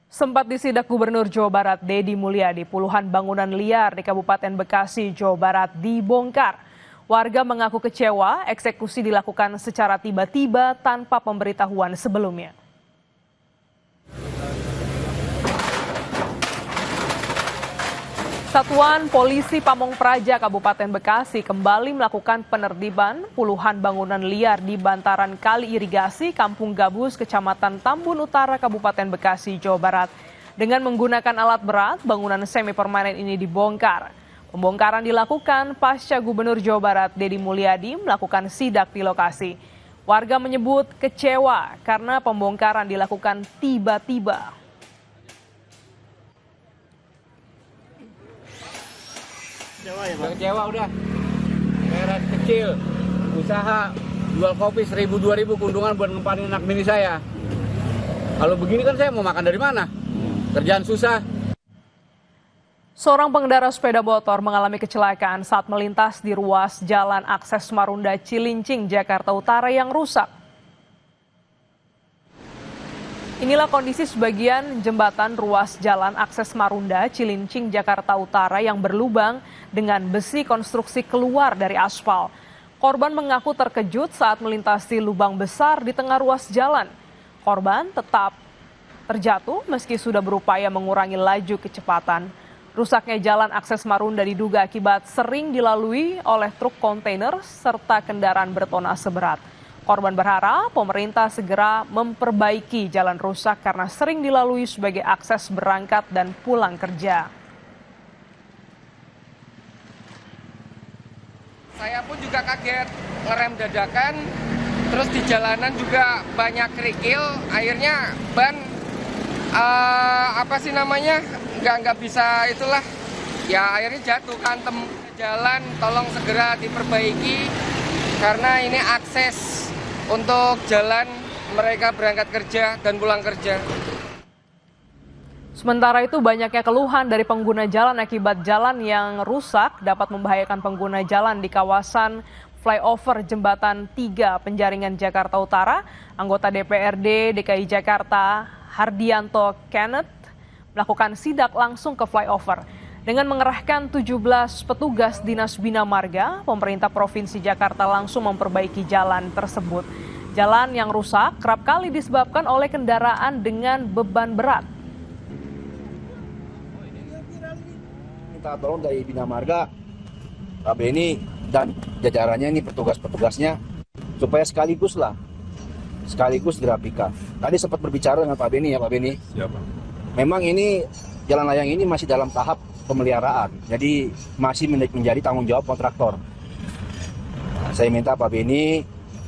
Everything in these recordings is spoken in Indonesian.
Sempat disidak Gubernur Jawa Barat Deddy Mulyadi, puluhan bangunan liar di Kabupaten Bekasi, Jawa Barat dibongkar. Warga mengaku kecewa eksekusi dilakukan secara tiba-tiba tanpa pemberitahuan sebelumnya. Satuan Polisi Pamong Praja Kabupaten Bekasi kembali melakukan penertiban puluhan bangunan liar di bantaran kali irigasi Kampung Gabus, Kecamatan Tambun Utara, Kabupaten Bekasi, Jawa Barat. Dengan menggunakan alat berat, bangunan semi permanen ini dibongkar. Pembongkaran dilakukan pasca Gubernur Jawa Barat Deddy Mulyadi melakukan sidak di lokasi. Warga menyebut kecewa karena pembongkaran dilakukan tiba-tiba. Kecewa udah, daerah kecil, usaha, jual kopi 1.000-2.000 keuntungan buat ngempanin anak bini saya. Kalau begini kan saya mau makan dari mana? Kerjaan susah. Seorang pengendara sepeda motor mengalami kecelakaan saat melintas di ruas jalan akses Marunda Cilincing, Jakarta Utara yang rusak. Inilah kondisi sebagian jembatan ruas jalan akses Marunda Cilincing, Jakarta Utara yang berlubang dengan besi konstruksi keluar dari aspal. Korban mengaku terkejut saat melintasi lubang besar di tengah ruas jalan. Korban tetap terjatuh meski sudah berupaya mengurangi laju kecepatan. Rusaknya jalan akses Marunda diduga akibat sering dilalui oleh truk kontainer serta kendaraan bertona seberat. Korban berharap pemerintah segera memperbaiki jalan rusak karena sering dilalui sebagai akses berangkat dan pulang kerja. Saya pun juga kaget, ngerem dadakan, terus di jalanan juga banyak kerikil, akhirnya ban nggak bisa itulah, ya akhirnya jatuh kantem jalan, tolong segera diperbaiki karena ini akses untuk jalan mereka berangkat kerja dan pulang kerja. Sementara itu banyaknya keluhan dari pengguna jalan akibat jalan yang rusak dapat membahayakan pengguna jalan di kawasan flyover Jembatan 3 Penjaringan Jakarta Utara. Anggota DPRD DKI Jakarta Hardianto Kenneth melakukan sidak langsung ke flyover. Dengan mengerahkan 17 petugas Dinas Bina Marga, pemerintah Provinsi Jakarta langsung memperbaiki jalan tersebut. Jalan yang rusak kerap kali disebabkan oleh kendaraan dengan beban berat. Minta tolong dari Bina Marga, Pak Beni dan jajarannya ini petugas-petugasnya supaya sekaligus dirapikan. Tadi sempat berbicara dengan Pak Beni ya Pak Beni. Siapa? Memang ini jalan layang ini masih dalam tahap pemeliharaan, jadi masih menjadi tanggung jawab kontraktor. Saya minta Pak Beni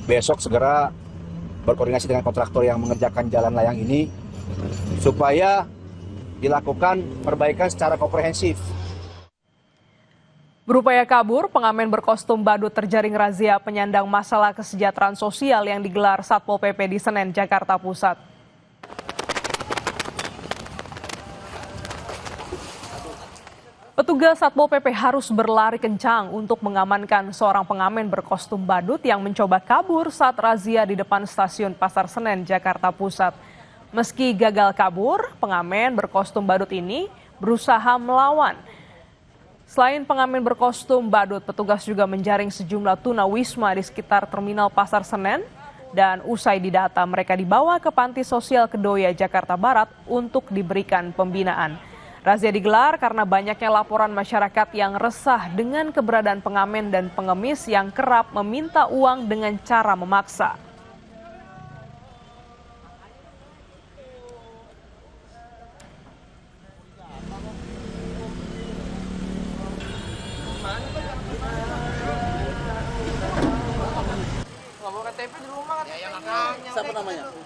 besok segera berkoordinasi dengan kontraktor yang mengerjakan jalan layang ini supaya dilakukan perbaikan secara komprehensif. Berupaya kabur, pengamen berkostum badut terjaring razia penyandang masalah kesejahteraan sosial yang digelar Satpol PP di Senen, Jakarta Pusat. Petugas Satpol PP harus berlari kencang untuk mengamankan seorang pengamen berkostum badut yang mencoba kabur saat razia di depan stasiun Pasar Senen, Jakarta Pusat. Meski gagal kabur, pengamen berkostum badut ini berusaha melawan. Selain pengamen berkostum badut, petugas juga menjaring sejumlah tunawisma di sekitar terminal Pasar Senen dan usai didata mereka dibawa ke Panti Sosial Kedoya, Jakarta Barat untuk diberikan pembinaan. Razia digelar karena banyaknya laporan masyarakat yang resah dengan keberadaan pengamen dan pengemis yang kerap meminta uang dengan cara memaksa.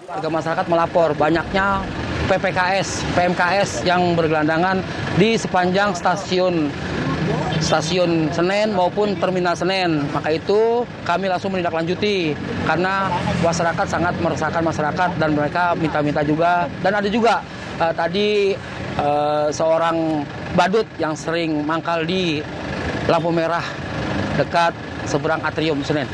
Warga masyarakat melapor banyaknya PMKS yang bergelandangan di sepanjang stasiun Senen maupun terminal Senen. Maka itu kami langsung menindaklanjuti karena masyarakat sangat meresahkan masyarakat dan mereka minta juga. Dan ada juga tadi seorang badut yang sering mangkal di lampu merah dekat seberang atrium Senen.